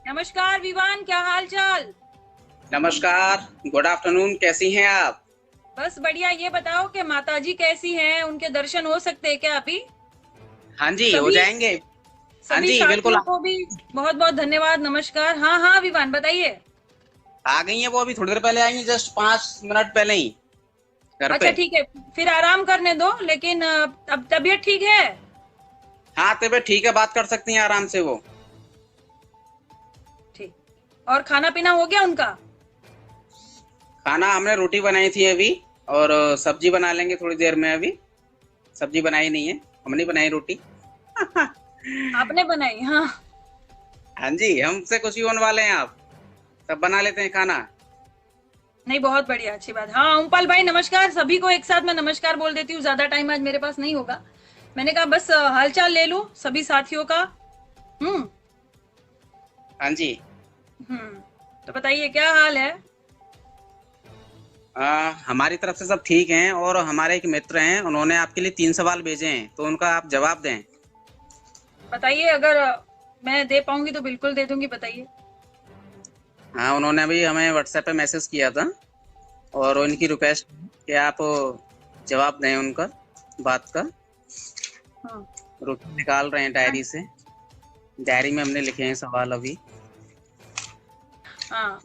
नमस्कार विवान, क्या हाल चाल। नमस्कार। Good afternoon. कैसी हैं आप? बस बढ़िया। ये बताओ कि माताजी कैसी हैं, उनके दर्शन हो सकते हैं क्या अभी। हाँ जी, हो सभी जाएंगे। हाँ सभी जी, बिल्कुल। साथियों को भी बहुत बहुत धन्यवाद। नमस्कार। हाँ हाँ विवान बताइए। आ गई हैं वो, अभी थोड़ी देर पहले आई हैं, जस्ट 5 मिनट पहले ही घर अच्छा पे। ठीक है, फिर आराम करने दो, लेकिन अब तबीयत ठीक है। हाँ, तबीयत ठीक है, बात कर सकती हैं आराम से वो। ठीक। और खाना पीना हो गया उनका। खाना हमने रोटी बनाई थी अभी, और सब्जी बना लेंगे थोड़ी देर में। अभी सब्जी बनाई नहीं है, हमने बनाई रोटी। आपने बनाई, हाँ। हाँ जी, हमसे कुछ ही होने वाले हैं आप। सब बना लेते हैं खाना। नहीं, बहुत बढ़िया, अच्छी बात। हाँ उमपाल भाई नमस्कार। सभी को एक साथ मैं नमस्कार बोल देती हूँ, ज्यादा टाइम आज मेरे पास नहीं होगा। मैंने कहा बस हालचाल ले लूं सभी साथियों का। हम्म। हाँ जी। हम्म। तो बताइए क्या हाल है। हमारी तरफ से सब ठीक हैं, और हमारे एक मित्र हैं, उन्होंने आपके लिए 3 सवाल भेजे हैं, तो उनका आप जवाब दें। बताइए, अगर मैं दे पाऊंगी तो बिल्कुल दे दूंगी, बताइए। हाँ, उन्होंने अभी हमें व्हाट्सएप पे मैसेज किया था, और उनकी रिक्वेस्ट कि आप जवाब दें उनका, बात का। हाँ रुक निकाल रहे हैं डायरी से। डायरी में हमने लिखे हैं सवाल अभी। हाँ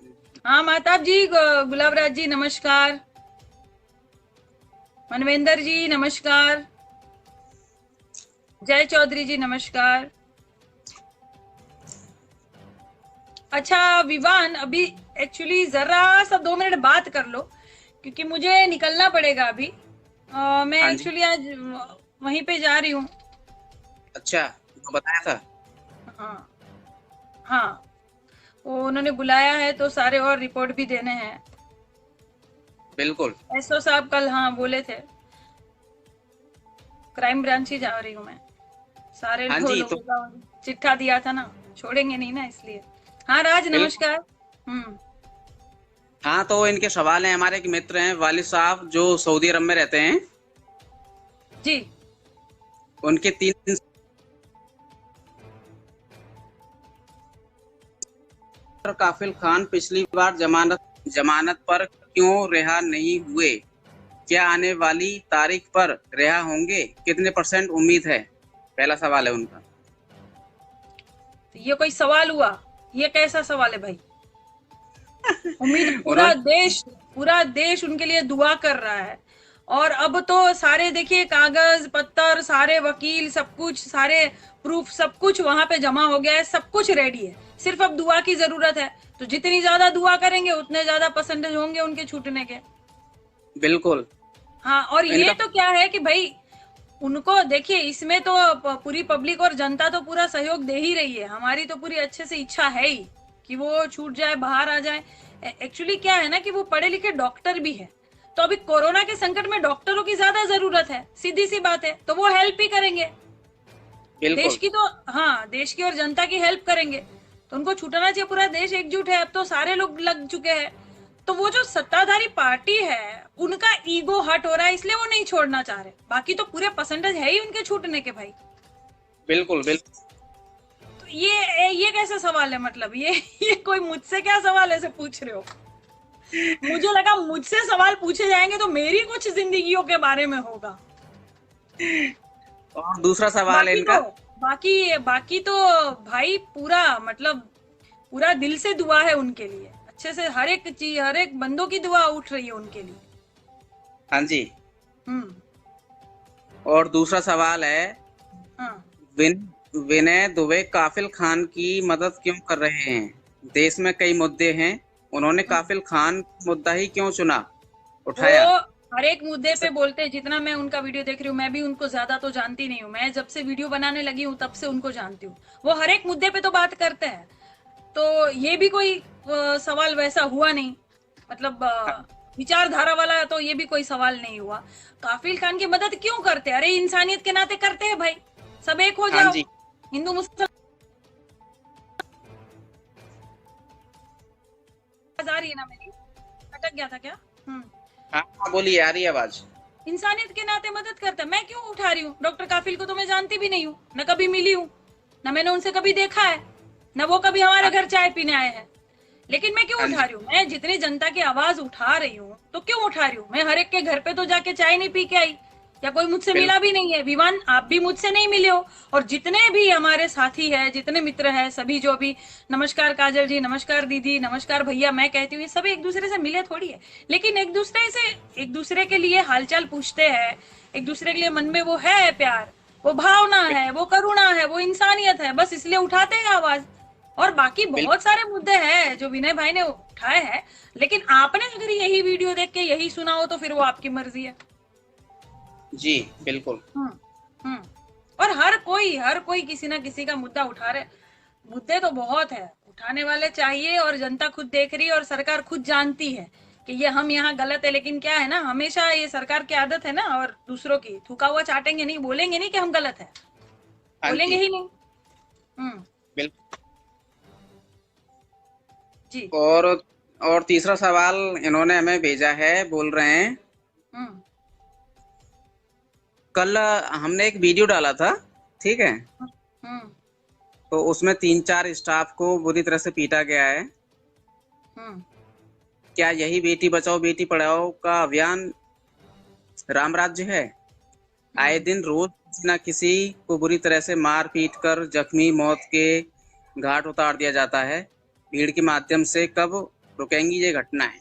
हाँ माताब जी, गुलाब राज जी नमस्कार। मनवेंद्र जी नमस्कार। जय चौधरी जी नमस्कार। अच्छा विवान, अभी एक्चुअली जरा सा 2 मिनट बात कर लो, क्योंकि मुझे निकलना पड़ेगा अभी। मैं हाँ जी। एक्चुअली आज वहीं पे जा रही हूँ। अच्छा, तो बताया था। हाँ हाँ, वो उन्होंने बुलाया है तो सारे और रिपोर्ट भी देने हैं। बिल्कुल। एसओ साहब कल हाँ बोले थे। क्राइम ब्रांच ही जा रही हूँ मैं। सारे हाँ जी, तो लोगों का चिट्ठा दिया था ना, छोड़ेंगे नहीं ना, इसलिए। हाँ राज बिल्कुल। नमस्कार। हम्म। हाँ, तो इनके सवाल हैं। हमारे एक मित्र हैं वालिद साहब, जो सऊदी अरब में रहते हैं। जी। उनके तीन काफिल खान पिछली बार जमानत जमानत पर क्यों रिहा नहीं हुए? क्या आने वाली तारीख पर रिहा होंगे? कितने % उम्मीद है? पहला सवाल है उनका। तो ये कोई सवाल हुआ? ये कैसा सवाल है भाई। उम्मीद, उन्होंने पूरा देश उनके लिए दुआ कर रहा है। और अब तो सारे देखिए, कागज पत्तर, सारे वकील, सब कुछ, सारे प्रूफ, सब कुछ वहां पे जमा हो गया है, सब कुछ रेडी है। सिर्फ अब दुआ की जरूरत है। तो जितनी ज्यादा दुआ करेंगे उतने ज्यादा परसेंटेज होंगे उनके छूटने के। बिल्कुल। हाँ, और ये इनका तो क्या है कि भाई, उनको देखिए, इसमें तो पूरी पब्लिक और जनता तो पूरा सहयोग दे ही रही है। हमारी तो पूरी अच्छे से इच्छा है ही कि वो छूट जाए, बाहर आ जाए। एक्चुअली क्या है ना कि वो पढ़े लिखे डॉक्टर भी है। तो अभी कोरोना के संकट में डॉक्टरों की ज्यादा जरूरत है, सीधी सी बात है, तो वो हेल्प ही करेंगे। देश बिल्कुल। की तो, हाँ, देश की और जनता की हेल्प करेंगे। तो उनको छूटना चाहिए। पूरा देश एकजुट है, अब तो सारे लोग लग चुके हैं। तो वो जो सत्ताधारी पार्टी है, उनका ईगो हट हो रहा है, इसलिए वो नहीं छोड़ना चाह रहे। बाकी तो पूरे परसेंटेज है ही उनके छूटने के भाई। बिल्कुल। बिल्कुल। तो ये कैसा सवाल है, मतलब ये कोई मुझसे क्या सवाल ऐसे पूछ रहे हो। मुझे लगा मुझसे सवाल पूछे जाएंगे तो मेरी कुछ जिंदगियों के बारे में होगा। और दूसरा सवाल है बाकी तो इनका। बाकी तो भाई पूरा, मतलब पूरा दिल से दुआ है उनके लिए। अच्छे से हर एक चीज, हर एक बंदों की दुआ उठ रही है उनके लिए। हाँ जी। हम्म। और दूसरा सवाल है, हाँ। विन विनय दुबे काफिल खान की मदद क्यों कर रहे हैं? देश में कई मुद्दे हैं, उन्होंने काफिल खान मुद्दा ही क्यों चुना, वो उठाया? हर एक मुद्दे पे बोलते हैं। जितना मैं उनका वीडियो देख रही हूँ, मैं भी उनको ज्यादा तो जानती नहीं हूँ। मैं जब से वीडियो बनाने लगी हूँ तब से उनको जानती हूँ। वो हर एक मुद्दे पे तो बात करते हैं। तो ये भी कोई सवाल वैसा हुआ नहीं, मतलब विचारधारा वाला, तो ये भी कोई सवाल नहीं हुआ। काफिल खान की मदद क्यों करते हैं? अरे इंसानियत के नाते करते हैं भाई। सब एक हो हाँ जाओ। जी। हिंदू मुस्लिम। आवाज आ रही है ना मेरी? अटक गया था क्या? हम्म। हाँ हाँ, बोलिए, आ रही है आवाज। इंसानियत के नाते मदद करता है। मैं क्यों उठा रही हूँ? डॉक्टर काफिल को तो मैं जानती भी नहीं हूँ, न कभी मिली हूँ, न मैंने उनसे कभी देखा है। न वो कभी हमारे घर चाय पीने आए हैं। लेकिन मैं क्यों उठा रही हूँ? मैं जितनी जनता की आवाज उठा रही हूँ तो क्यों उठा रही हूँ? मैं हर एक के घर पे तो जाके चाय नहीं पी के आई, या कोई मुझसे मिला भी नहीं है। विवान, आप भी मुझसे नहीं मिले हो, और जितने भी हमारे साथी है, जितने मित्र हैं, सभी जो भी, नमस्कार काजल जी, नमस्कार दीदी, नमस्कार भैया मैं कहती हूँ, ये सभी एक दूसरे से मिले थोड़ी है, लेकिन एक दूसरे के लिए हालचाल पूछते हैं, एक दूसरे के लिए मन में वो है प्यार, वो भावना है, वो करुणा है, वो इंसानियत है, बस इसलिए उठाते हैं आवाज। और बाकी बहुत सारे मुद्दे हैं जो विनय भाई ने उठाए हैं, लेकिन आपने अगर यही वीडियो देख के यही सुना हो तो फिर वो आपकी मर्जी है। जी बिल्कुल। हम्म। और हर कोई किसी ना किसी का मुद्दा उठा रहे। मुद्दे तो बहुत है, उठाने वाले चाहिए, और जनता खुद देख रही है और सरकार खुद जानती है कि ये हम यहाँ गलत है। लेकिन क्या है ना, हमेशा ये सरकार की आदत है ना, और दूसरों की थूका हुआ चाटेंगे नहीं, बोलेंगे नहीं कि हम गलत है, बोलेंगे ही नहीं। बिल्कुल जी। और तीसरा सवाल इन्होंने हमें भेजा है, बोल रहे हैं कल हमने एक वीडियो डाला था, ठीक है, तो उसमें 3-4 स्टाफ को बुरी तरह से पीटा गया है। क्या यही बेटी बचाओ बेटी पढ़ाओ का अभियान राम राज्य है? आए दिन रोज किसी न किसी को बुरी तरह से मार पीट कर जख्मी मौत के घाट उतार दिया जाता है। भीड़ के माध्यम से कब रुकेंगी ये घटनाएं?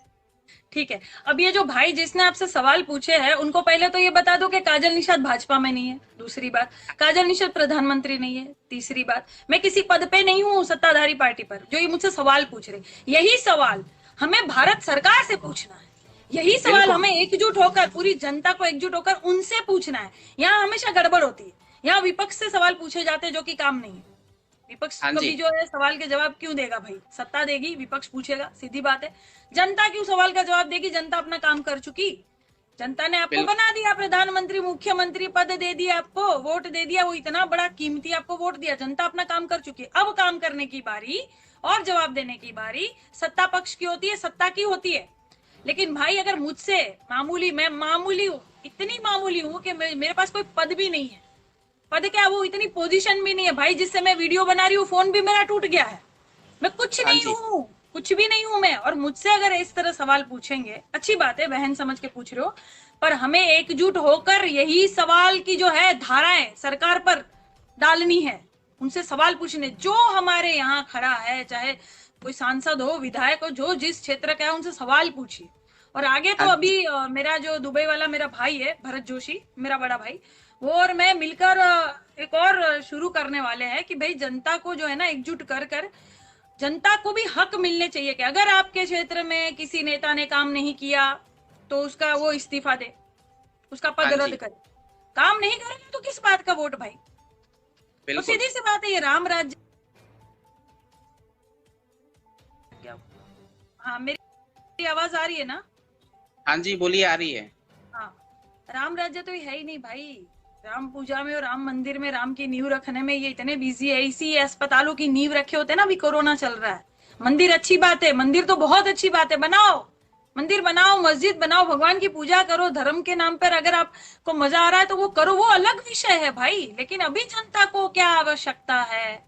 ठीक है, अब ये जो भाई जिसने आपसे सवाल पूछे हैं, उनको पहले तो ये बता दो कि काजल निषाद भाजपा में नहीं है। दूसरी बात, काजल निषाद प्रधानमंत्री नहीं है। तीसरी बात, मैं किसी पद पे नहीं हूँ सत्ताधारी पार्टी पर। जो ये मुझसे सवाल पूछ रहे, यही सवाल हमें भारत सरकार से पूछना है, यही सवाल हमें एकजुट होकर, पूरी जनता को एकजुट होकर उनसे पूछना है। यहाँ हमेशा गड़बड़ होती है, यहाँ विपक्ष से सवाल पूछे जाते हैं जो कि काम नहीं है। विपक्ष कभी जो है सवाल के जवाब क्यों देगा भाई? सत्ता देगी, विपक्ष पूछेगा, सीधी बात है। जनता क्यों सवाल का जवाब देगी? जनता अपना काम कर चुकी। जनता ने आपको बना दिया प्रधानमंत्री, मुख्यमंत्री पद दे दिया, आपको वोट दे दिया, वो इतना बड़ा कीमती आपको वोट दिया। जनता अपना काम कर चुकी है। अब काम करने की बारी और जवाब देने की बारी सत्ता पक्ष की होती है, सत्ता की होती है। लेकिन भाई अगर मुझसे मामूली, मैं मामूली हूँ, इतनी मामूली हूँ कि मेरे पास कोई पद भी नहीं है। पद क्या, वो इतनी पोजीशन भी नहीं है भाई। जिससे मैं वीडियो बना रही हूँ, फोन भी मेरा टूट गया है, मैं कुछ नहीं हूँ, कुछ भी नहीं हूँ मैं। और मुझसे अगर इस तरह सवाल पूछेंगे, अच्छी बात है, बहन समझ के पूछ रहे हो, पर हमें एकजुट होकर यही सवाल की जो है धाराएं सरकार पर डालनी है। उनसे सवाल पूछने, जो हमारे यहाँ खड़ा है, चाहे कोई सांसद हो, विधायक हो, जो जिस क्षेत्र का है, उनसे सवाल पूछिए। और आगे तो अभी मेरा जो दुबई वाला मेरा भाई है भरत जोशी, मेरा बड़ा भाई, वो और मैं मिलकर एक और शुरू करने वाले हैं कि भाई जनता को जो है ना एकजुट कर कर, जनता को भी हक मिलने चाहिए कि अगर आपके क्षेत्र में किसी नेता ने काम नहीं किया तो उसका वो इस्तीफा दे, उसका पद रद्द करे। काम नहीं करेंगे तो किस बात का वोट भाई? तो सीधी सी बात है, ये राम राज्य। हाँ, मेरी आवाज आ रही है ना? हाँ जी बोलिए, आ रही है। हाँ, राम राज्य तो है ही नहीं भाई। राम पूजा में और राम मंदिर में, राम की नींव रखने में ये इतने बिजी है। इसी अस्पतालों की नींव रखे होते ना, अभी कोरोना चल रहा है। मंदिर अच्छी बात है, मंदिर तो बहुत अच्छी बात है, बनाओ मंदिर, बनाओ मस्जिद, बनाओ, भगवान की पूजा करो, धर्म के नाम पर अगर आपको मजा आ रहा है तो वो करो, वो अलग विषय है भाई। लेकिन अभी जनता को क्या आवश्यकता है?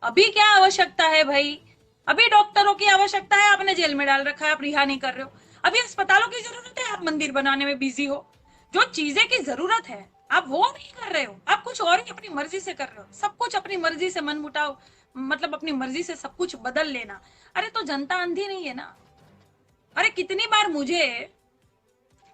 अभी क्या आवश्यकता है भाई? अभी डॉक्टरों की आवश्यकता है, आपने जेल में डाल रखा है, आप रिहा नहीं कर रहे हो। अभी अस्पतालों की जरूरत है, आप मंदिर बनाने में बिजी हो। जो चीजें की जरूरत है आप वो नहीं कर रहे हो, आप कुछ और ही अपनी मर्जी से कर रहे हो। सब कुछ अपनी मर्जी से मन मुटाव, मतलब अपनी मर्जी से सब कुछ बदल लेना। अरे तो जनता अंधी नहीं है ना? अरे कितनी बार मुझे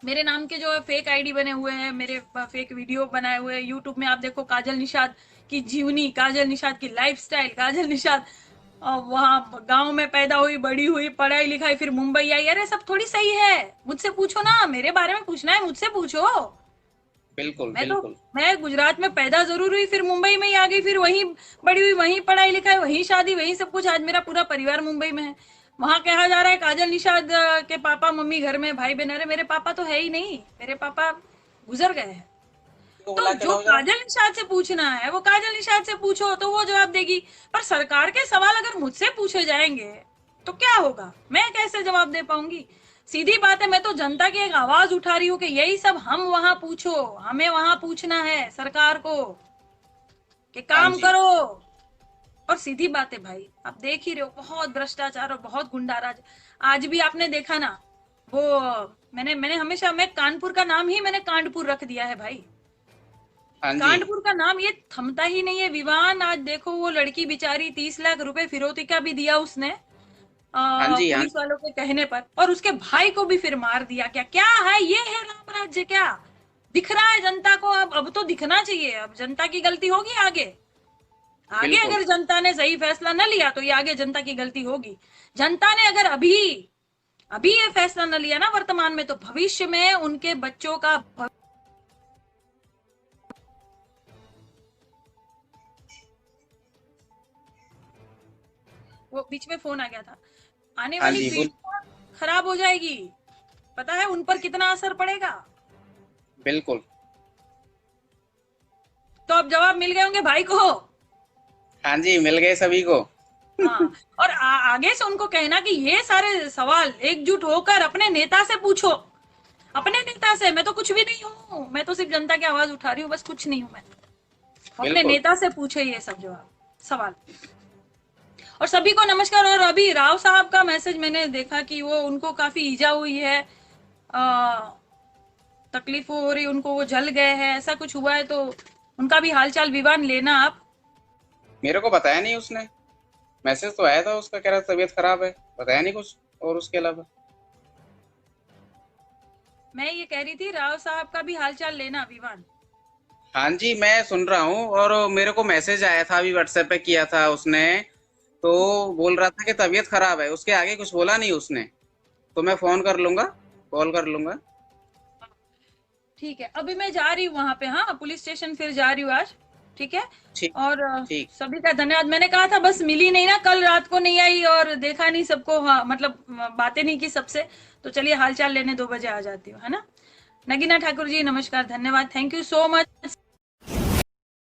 मेरे नाम के जो है फेक आईडी बने हुए हैं, मेरे फेक वीडियो बनाए हुए हैं यूट्यूब में, आप देखो काजल निषाद की जीवनी, काजल निषाद की लाइफस्टाइल, काजल निषाद वहां गांव में पैदा हुई, बड़ी हुई, पढ़ाई लिखाई, फिर मुंबई आई। अरे सब थोड़ी सही है, मुझसे पूछो ना, मेरे बारे में पूछना है मुझसे पूछो। बिल्कुल बिल्कुल। मैं गुजरात में पैदा जरूर हुई, फिर मुंबई में ही आ गई, फिर वहीं बड़ी हुई, वहीं पढ़ाई लिखाई, वहीं शादी, वहीं सब कुछ। आज मेरा पूरा परिवार मुंबई में है। वहां कहा जा रहा है काजल निषाद के पापा मम्मी घर में, भाई बहन। अरे मेरे पापा तो है ही नहीं, मेरे पापा गुजर गए हैं। तो जो काजल निषाद से पूछना है वो काजल निषाद से पूछो, तो वो जवाब देगी। पर सरकार के सवाल अगर मुझसे पूछे जाएंगे तो क्या होगा? मैं कैसे जवाब दे पाऊंगी? सीधी बात है, मैं तो जनता की एक आवाज उठा रही हूँ कि यही सब हम वहां पूछो, हमें वहां पूछना है सरकार को कि काम करो। और सीधी बात है भाई, आप देख ही रहे हो, बहुत भ्रष्टाचार और बहुत गुंडाराज। आज भी आपने देखा ना, वो मैंने हमेशा, मैं कानपुर का नाम ही मैंने कांडपुर रख दिया है भाई। हाँ जी। कानपुर का नाम ये थमता ही नहीं है। विवान, आज देखो वो लड़की बेचारी 30 लाख रुपए फिरौती का भी दिया उसने हाँ जी। हाँ पुलिस वालों के कहने पर, और उसके भाई को भी फिर मार दिया। क्या क्या है ये, है राम राज्य क्या? दिख रहा है जनता को? अब तो दिखना चाहिए। अब जनता की गलती होगी आगे। आगे बिल्कुल। अगर जनता ने सही फैसला न लिया तो ये आगे जनता की गलती होगी। जनता ने अगर अभी ये फैसला न लिया ना वर्तमान में, तो भविष्य में उनके बच्चों का वो बीच में फोन आ गया था, आने हाँ वाली जी, पीढ़ी खराब हो जाएगी। पता है उन पर कितना असर पड़ेगा? बिल्कुल। तो अब जवाब मिल गए होंगे भाई को। हाँ जी, मिल गए सभी को। हाँ, और आगे से उनको कहना कि ये सारे सवाल एकजुट होकर अपने नेता से पूछो। अपने नेता से, मैं तो कुछ भी नहीं हूँ, मैं तो सिर्फ जनता की आवाज उठा रही हूँ, बस कुछ नहीं हूँ मैं। अपने बिल्कुल। नेता से पूछे ये सब सवाल। और सभी को नमस्कार। और अभी राव साहब का मैसेज मैंने देखा कि वो, उनको काफी ईजा हुई है, तकलीफ हो रही उनको, वो जल गए हैं, ऐसा कुछ हुआ है, तो उनका भी हालचाल विवान लेना आप। मेरे को बताया नहीं उसने, मैसेज तो आया था उसका, कह रहा तबीयत खराब है, बताया नहीं कुछ और उसके अलावा। मैं ये कह रही थी राव साहब का भी हालचाल लेना विवान। हाँ जी, मैं सुन रहा हूँ। और मेरे को मैसेज आया था, अभी व्हाट्सएप पे किया था उसने, तो बोल रहा था कि तबीयत खराब है, उसके आगे कुछ बोला नहीं उसने। तो मैं फोन कर लूंगा, कॉल कर लूंगा। ठीक है, अभी मैं जा रही हूँ वहां पे, हाँ पुलिस स्टेशन फिर जा रही हूँ आज। ठीक है। ठीक। और ठीक। सभी का धन्यवाद। मैंने कहा था बस मिली नहीं ना, कल रात को नहीं आई और देखा नहीं सबको, हाँ मतलब बातें नहीं की सबसे, तो चलिए हालचाल लेने 2 बजे आ जाती हूँ, है ना। नगीना ठाकुर जी नमस्कार, धन्यवाद, थैंक यू सो मच।